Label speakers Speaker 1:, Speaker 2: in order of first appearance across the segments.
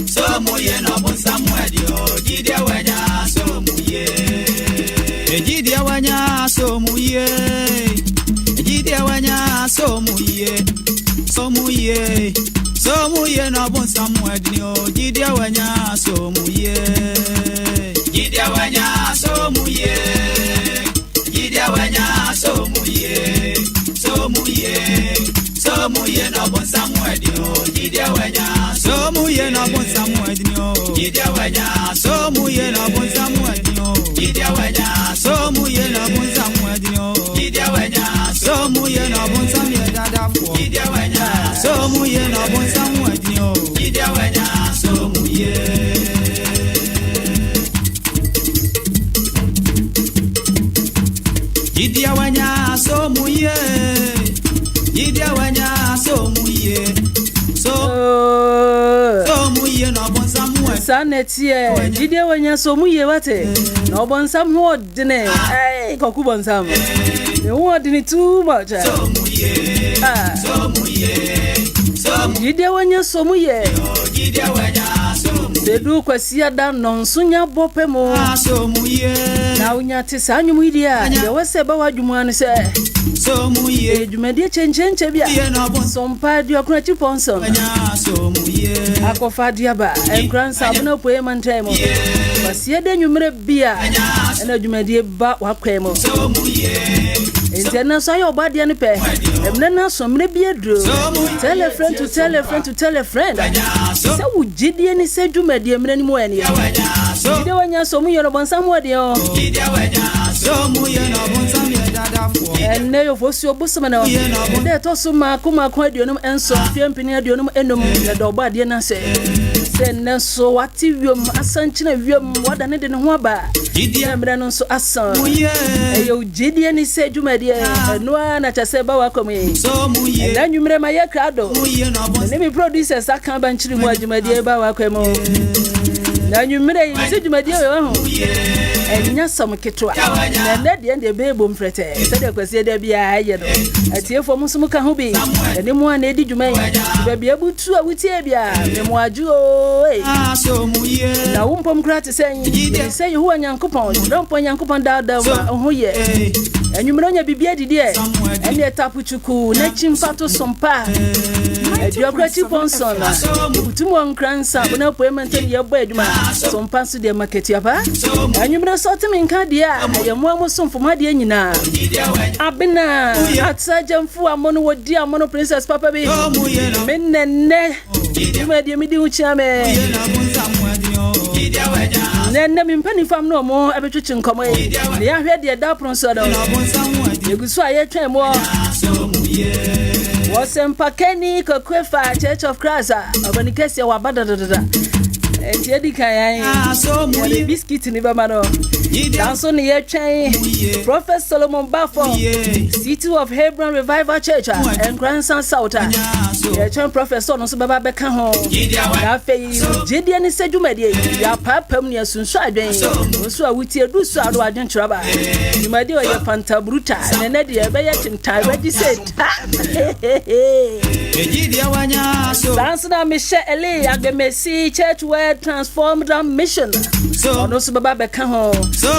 Speaker 1: Somuye no bon Samuel Gyedie wanya somuye Gyedie wanya somuye Gyedie wanya somuye Somuye no bon Samuel Gyedie wanya somuye Gyedie wanya somuye Gyedie wanya somuye Somuye no bon Samuel Gyedie wanya somuye no bon Samuel Gyedie wanya somuye no bon Samuel Gyedie wanya somuye no bon Samuel Gyedie wanya somuye no bon Samuel dada fo Gyedie wanya somuye no bon Samuel Gyedie wanya somuye Gyedie wanya somuye Gyedie wanya somuye somuye no bon Samuel
Speaker 2: sanetie Gyedie wanya somuye wate no bon Samuel dine koku bon Sam ne wo dine too much
Speaker 1: somuye
Speaker 2: Gyedie wanya somuye
Speaker 1: Gyedie wanya somuye
Speaker 2: sedu kwasia da nonsunya bopemo
Speaker 1: somuye
Speaker 2: na unya te sanyu idia de wese ba wadwumu anu se
Speaker 1: somuye
Speaker 2: edwumade chenchenche bia Sompa 90.7
Speaker 1: somuye
Speaker 2: akofa diaba enkransa abuna poema ntemo wasia de nwumre bia na edwumade ba wakwemo
Speaker 1: somuye
Speaker 2: Entena so ayo badia ne pe emne na somre bia dro tell a friend to tell a friend to tell a friend se wo Gyedie ni se dwumade emre ni mo ene Gyedie wanya somuye no bon Samuel de o
Speaker 1: Gyedie wanya somuye no bon Samuel dada fo
Speaker 2: enne yo fosi obusama na de to so ma kuma kwa aduonum enso fiampini aduonum enum na do badia na se ne so wati wiem asanchina wiem wada ne de ne ho aba
Speaker 1: Gyedie
Speaker 2: emre no so asan eyo Gyedie ni se dwumade eno na chase ba wakomi
Speaker 1: somuye
Speaker 2: na nwumre ma ye krado
Speaker 1: no bon
Speaker 2: ne mi producers aka ba nchiri mu adwumade ba wakomo na nwumre yi se dwumade we ho enya som ketwa na ne de be bom frete se de kwase de bia aye do atiefo mu sum ka ho bi ene mu ana edi dwuma yi be bia butu a wutie bia me mu aju o
Speaker 1: somuye
Speaker 2: na wumpom kra te se yehu anyankopon dompo anyankopon da ho ye enwumre onya bibia didi ene etapu chuku na chimpato Sompa Ediokrati Ponson butumu ankransa bona poemente ye bo adwuma Sompa so de market yaba enwumre so temi nka dia ayemo amosomfoma dia nyina abena atsajamfu amono wodi amono princess papa bi menenne dwuma dia medi uchiame nenne mimpani fam no mo abetwetwe nkomo ne ya hwe de da pronso do yegusu aye twen mo Sompa Kenny Kokwefa Church of Christ abanikese wa badadada edi kan somuye biscuit ni ba mano danso ni ye twen Prophet Solomon Bafo City of Hebron Revival Church and Grandson South ye twen professor no so baba beka ho na fe Gyedie ni se dwumade ya papam ni asunsu adwen so awuti edu so ado adwen traba dwumade o ye fanta bruta ne de be ye tinta ready set
Speaker 1: Gyedie wanya so
Speaker 2: danso na me she ele agbemesi church where transformed mission so no so baba beka ho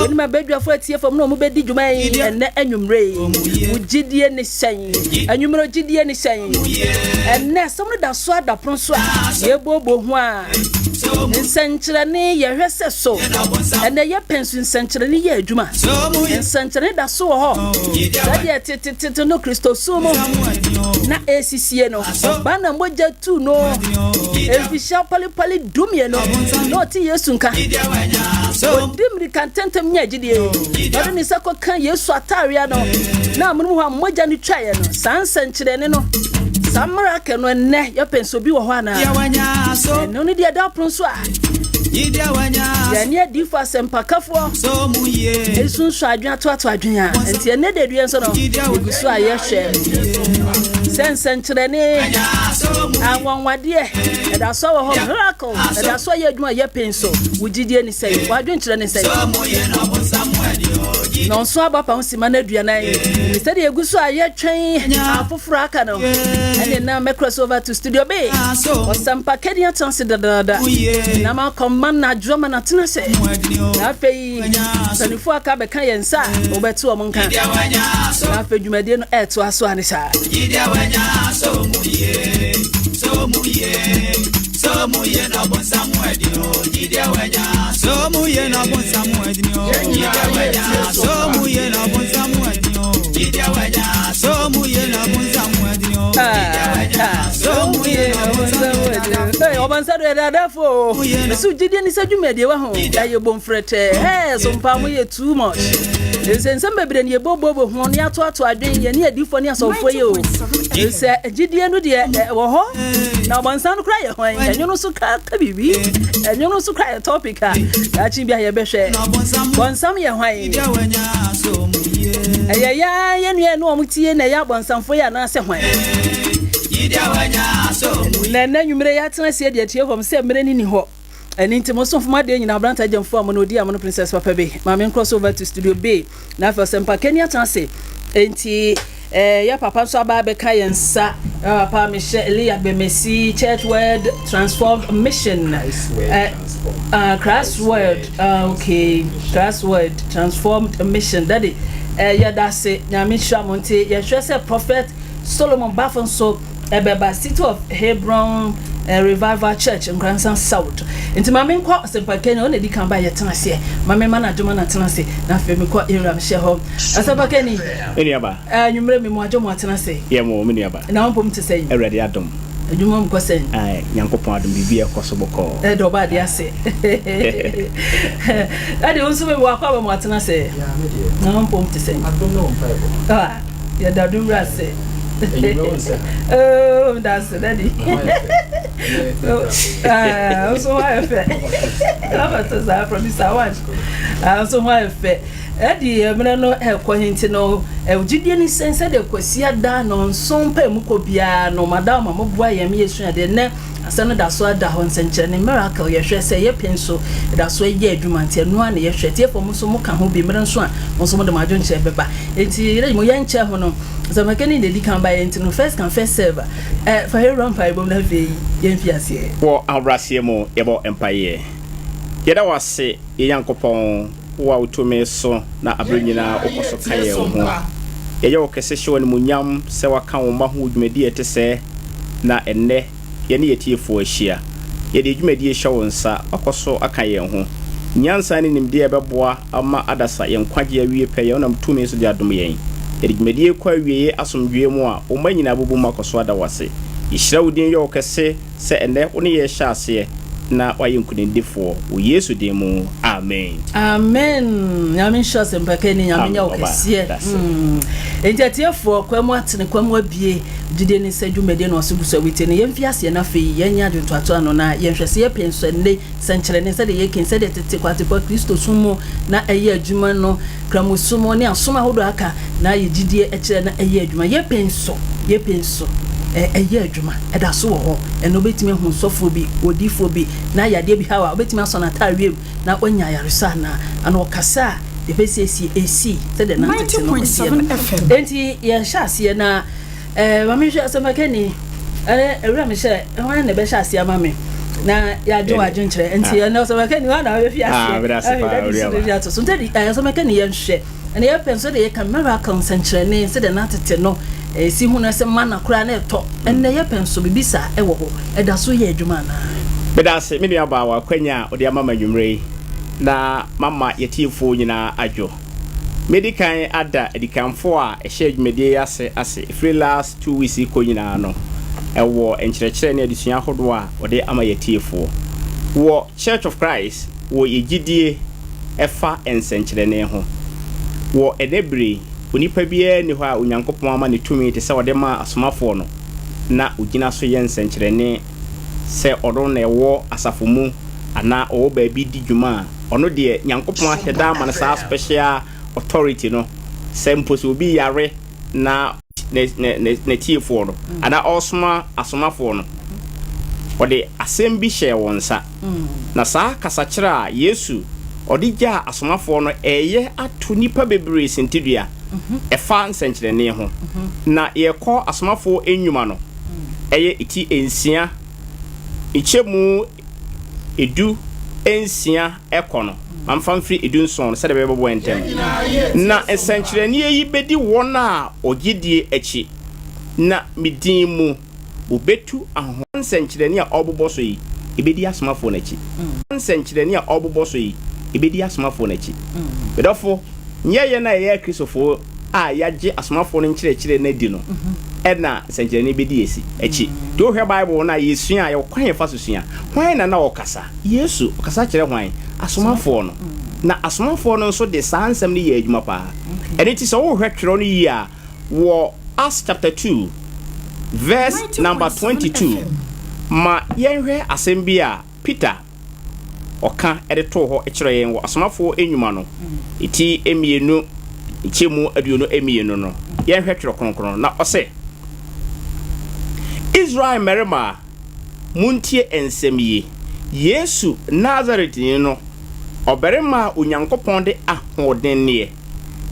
Speaker 2: ni ma bedwafo atiefo no mo bedi dwuma yi enne anwumre Gyedie ni sen anwumre Gyedie ni sen enne somno da so ada pronso a ye bobo ho a nsenkyere ne ye hwese so enne ye pensu nsenkyere ne ye adwuma nsenkyere da so ho da tete no Kristo sumo na ACC no bana moja tu no efisha pali dumie no no ti Yesu nka so dimri kan tentem nya Gyedie no ni sako kan Yesu atare no na amunu ho moja ni twaye no sansenkyere ne no samara ke no enne ye penso bi wo ho ana no ni dia da pronso a
Speaker 1: Gyedie wanya
Speaker 2: ya ni adifa Sompa kafo
Speaker 1: somuye
Speaker 2: esun so adwen ato adwen a enti enne de duen so no egusu aye hwe sensenkyere ne anwanwade da so wo ho miracle da so ye adwuma ye penso wo Gyedie ni sei wo adwen kyere ni sei
Speaker 1: somuye no bon Samuel
Speaker 2: no so abapa nsima na aduanan instead e guso aye twen afoforo aka no ene na me cross over to studio B Sompa Kenya chance da na ma command na drama na tena se na fei sanifo aka be kan yensa obeto o monka na fei dwumade no eto aso ane sa Gyedie wanya so muye na bon Samuel dio Gyedie wanya so muye na bon Samuel dio Gyedie wanya so muye na bon Samuel dio Gyedie wanya so muye na bon Samuel dio Gyedie wanya so muye na bon Samuel dio eh obansa do da fo so Gyedie ni sa dwumade wa ho ya ye bom frete Sompa muye too much sense bebre ne bobo ho ne ato adwen ye ne adifo ne asofo ye o se Gyedie no de wo ho na obansa no kra ye ho enyo no so ka bibi enyo no so kra topic a achi bia ye behwe bonsam ye hwan ya ye nue no omutie na ya bonsamfo ya na se hwan Gyedie wanya so na nwumre ya tena se de tie fom se mre ni ho eni ntimo so foma de nyina branta jamfo am no di am no princess papa be ma men cross over to studio B na for Sompa Kenya chance enti ya papa so aba be kai yensa papa Michelle ya be Messi Church Word Transformed Mission Crossword okay Crossword Transformed Mission that ya da se nyame hwa monte ya hwe se prophet Solomon Bafon so ebeba city of Hebron Revival Church in Grandson South. Into my main court, Sompa Kenya, only the can buy a tenancy. My man, Jumana Tenancy, now for me, quite in share home. Sompa Kenya, you made me more Jumma Tenancy. Yeah, more miniaba. Now I'm to say, a ready atom. You won't go say, I, young papa, be a possible call. Nobody, I say. I also walk over more Tenancy. Now I'm to say, I don't know. Ah, yeah, that do say. Oh, that's it, Daddy. So I felt. I from this one. So I felt. Eddie, I no help to know. Gyedie ni sense de kwasia da no Sompa mukobia no madam amobua ye me yesu de ne asano da so da hon senche ne miracle ye hwe se ye penso da so ye adwuma ntia no na ye hwe tie fo so muka ho bi mre so a so mo de madwo nche beba enti re mo ye nche ho no Sompa Kenya de kan ba enti no first can first serve for her run pa ibom na fe ye mfiase wo awrasie mo ye bo empire ye da wase ye yankopon wa utome so na abrenyina okoso kaye ho ye okese hwe ne munyam se waka wo ma ho dwumadi ete se na enne ye ne yetiefo ahia ye de dwumadi hwe wo nsa okoso akaye ho nyansa ne nimde ye beboa ama adasa ye nkwaje awie pe ye onam tumi so de adom yen ye de dwumadi kwa awie asomdwe mu a o manyina bobu makoso adawase ihira wudin ye okese se enne one ye hya ase na wayenkunindifo wo Yesu demu amen nyame hwa Sompa Kenya nyame nya okesie entiatiefo kwamu atene kwamu abie Gyedie ni sadwumade no osubuso wite ne yemfiase na fe yenya adwontoato ano na yenhwese ye penso ne senkyere ne sede ye kin sede tete kwatepo Kristo sumo na eye adwuma no kramusumo ne asoma hodo aka na ye Gyedie ekere na eye adwuma ye penso eye adwuma eda so wo eno betime hu sofo bi odifo bi na yade bi hawa obetime aso na tareem na onya yaresa na ana okasa de besi esi sede na tete no 90.7 FM enti ye hyase na mami hwe Sompa Kenya ewura me hye wan na be hyase amame na ya jo adwenkyere enti na Sompa Kenya wa na we fiase so ntedi Sompa Kenya ye hwe na ye penso de ye camera concentrate ne sede na tete no si hu na se mana kura na eto enne ye penso bibisa ewo ho eda so ye adwuma na bedase me nua ba wa kwanya odi amama nwumre na mama yetiefo nyina adwo medican ada edikanfo a ehye adwumedie ase free last 2 weeks ko nyina no ewo enkyerɛkyerɛ ne adusua hodo a odi ama yetiefo wo Church of Christ wo Gyedie efa ensenkyerɛ ne ho wo edebre onipa bia ni ho a onyankopon ama ne tumi te se wode ma asomafo no na ogina so ye nsenkyerene se odo na ewo asafo mu ana o ba bi di dwuma ono de nyankopon aheda ama sa special authority no se mposo obi yare na ne tiefo no ana osoma asomafo no ode asem bi hye wonsa na sa kasakira Yesu
Speaker 3: odija asomafo no eye ato nipa bebre sentidua efa nsenkyerene ho na yekọ asomafo enwuma no eye iti ensia ichemu edu ensia ekono amfamfri edu nson se de bebo entem na nsenkyerene yi bedi wona Gyedie echi na midin mu obetu ahon nsenkyerene a oboboso yi ebedi asomafo na echi nsenkyerene a oboboso yi ebedi asomafo na echi bedofo nyeye na ye Kristofo a yaje asomafo no nkyerɛkyerɛ na di no ɛna nsenkyerene ebedi esi echi do hwe Bible na yesua ya kwan fa sosua hwan na okasa Yesu okasa kyerɛ hwan asomafo no na asomafo no nso de sansem ne ye adwuma pa ɛne ti so wo hwe twero no yi a wo Acts chapter 2 verse number 22 ma yenhwe asem bi a Peter oka edeto ho ekyerɛ yen wo asomafo enwuma no iti emienu ichemu aduonu emienu no yenhwe twero kronkron na ɔse Israel merima muntie ensem yi Yesu Nazareth ni no oberima onyankopɔn de ahodenne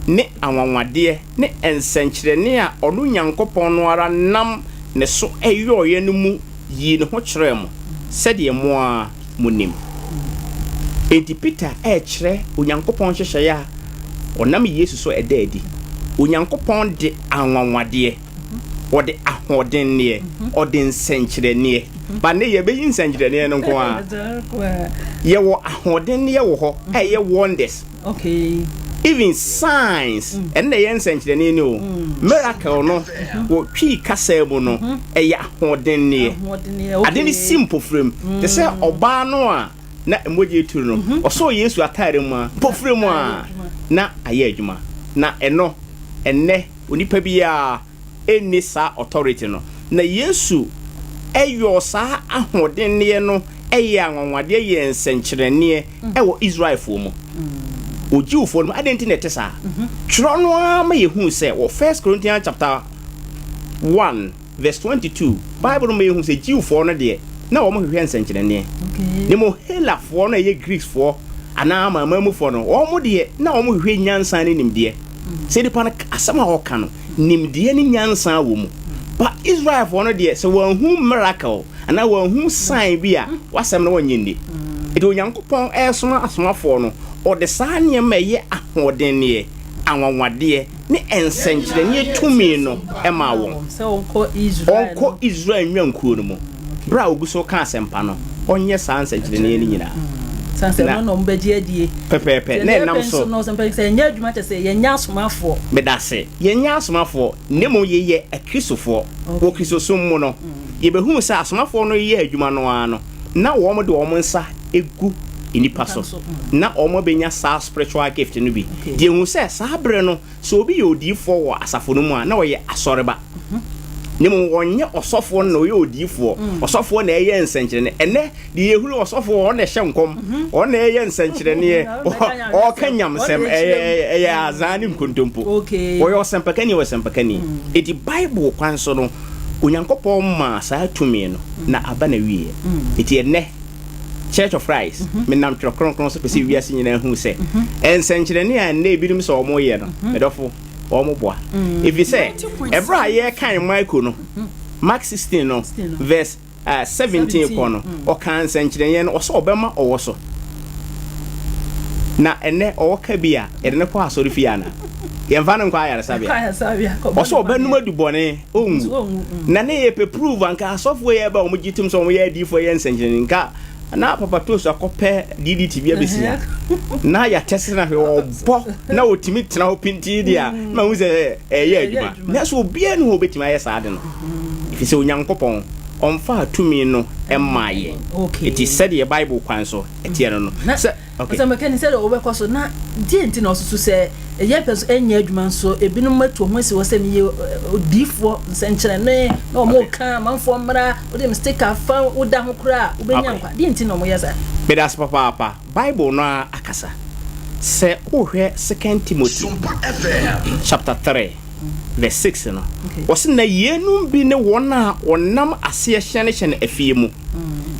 Speaker 3: ne awanwade ne ensenkyerene a ɔno nyankopɔn no ara nam ne so eyoye no mu yi ne ho kyerɛ mo sɛde mo a munim enti Peter kyerɛ onyankopɔn hyehyɛ ya onam Yesu so ɛdaadi onyankopɔn de awanwade ɔde ahodenne ɔde nsenkyerene ba ne ye beyi nsenkyerene no nko a ye wo ahodenne wo ho ɛyɛ wonders even signs and the nsenkyerene no miracle no wo twi kasa mu no ɛyɛ ahodenne ade ne simple frame they say oba no a na emoji turu no ɔso Yesu atare mu a pofrem a na ayɛ adwuma na ɛno ɛnɛ onipa bia eni sa authority no na Yesu ɛyɔ sa ahodenne no ɛyɛ anwanwade yɛ nsenkyerene ɛwɔ Israel fo mu ojiu for me identity netesa twro no ama yehu se wo 1 Corinthians chapter 1 verse 22 Bible no yehu se jiu for no de na wo mo hwehwe nsenkyerene ne mo hela for no ye Greeks for ana ama mamu for no wo mo de na wo mo hwehwe nyansa ne nimde se de pa na asama ho ka no nimde ne nyansa wo mu ba Israel for no de se wo hu miracle ana wo hu sign bi a wasem na wonyinde edo nyankopon esoma asomafo no or the sanye meye ahodenne anwanwade ne ensenkyerene tumi no ema wo
Speaker 2: so onko
Speaker 3: Israel nwankuo no mu bra oguso ka asempa no onye sansenkyerene ni nyina
Speaker 2: sanse no mbe Gyedie
Speaker 3: pepepe na nam so
Speaker 2: no sempa se nya adwuma te se yenya asomafo
Speaker 3: bedase yenya asomafo nemo yeye Kristofo wo Kristosum mu no ye behu se asomafo no ye adwuma no ano na wo mo de wo nsa egu inipa so na omo benya sa spiritual gift no bi de hu se sa bre no so obi ye odifo wo asafo no mu a na wo ye asoreba nemu wonye osofo no ye odifo osofo na eye nsenkyerene ene de yehuru osofo wo na hye nkom wo na eye nsenkyerene o kanyam sem eye azani nkontompo wo yo sempakani wo sempakani edi Bible kwan so no onyankopon ma sa tumi no na aba na wie eti ene Church of Christ me nam twro kronkron so pese wiase nyina hu se ensenkyerene a na ebirim so omo ye no medofo omo boa if you say ebra ye kan Michael no Mark 16 no verse 17 kono o kan ensenkyerene no so obema owo so na ene o ka bia ede ne ko asori fiana yemfa no kwa yare sabia o so obanum adubone onwu na ne ye pe prove anka asofo ye ba omo gitim so omo ye adifo ye ensenkyerene nka na papa to so akopɛ DDT bia besia na ya tesena hwe obo na otimi tena ho pinti dia ma hu se eye adwuma na so bia no obetima ye saade no ifi se onyankopɔn onfa atumi no emaye it is said the Bible kwan so etie no se okay
Speaker 2: so mekani se do obekɔ so na die nti na osusu se eye peso enya adwuma so ebinom matu ho se wo se me odifo nsenkyerene na omo ka manfo mmara wo de mistake afa wo da ho kura wo benya nkwa die nti na omo yesa
Speaker 3: bedas papa Bible no akasa se ohwe 2 Timothy chapter 3 verse 6 no wose na yenum bi ne wona onam ase hyene afie mu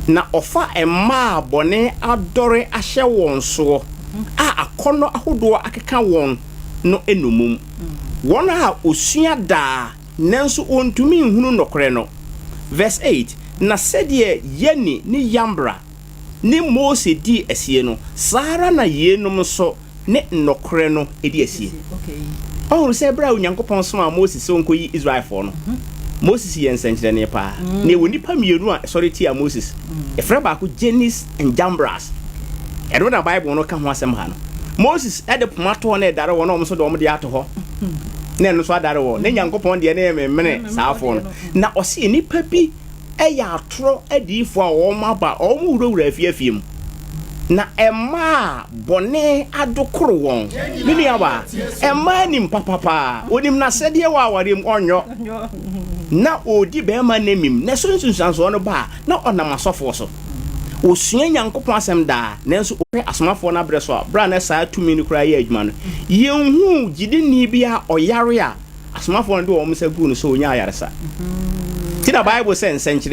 Speaker 3: na ofa emma abone adore ahye won so a akono ahodo akeka won no enumum won a osua da nanso ontumi nhunu nokore no verse 8 na sede yeni ni yambra ni Mose di asie no sara na yenum so ne nokore no edi asie oh se bra Onyankopon so a Moses so nkoyi Israel for no Moses yen senchire ne pa ne woni pa mienu a sorry tia Moses efra ba ko Genis and Jambras edo na Bible no ka ho asem ha no Moses ede pomato na edare wo no omso do omde ato ho na no so adare wo na Nyankopon de na ememene saafo no na ose nipa bi eya atro adifo a wo ma ba o mu wura afiafiem na emma bone adokoro won mini aba emma nim papa onim na sede wa awarem onyo na odi be ma nemim na so nsunsanso no ba na onam asofo so osua Nyankopon asem da nanso ope asomafo na bre so bra na saa tumi ni kura ye adwuma no yenhu Gyedie ni bia oyare a asomafo no de wo msa gu no so onya ayaresa ti na Bible say nsenkyere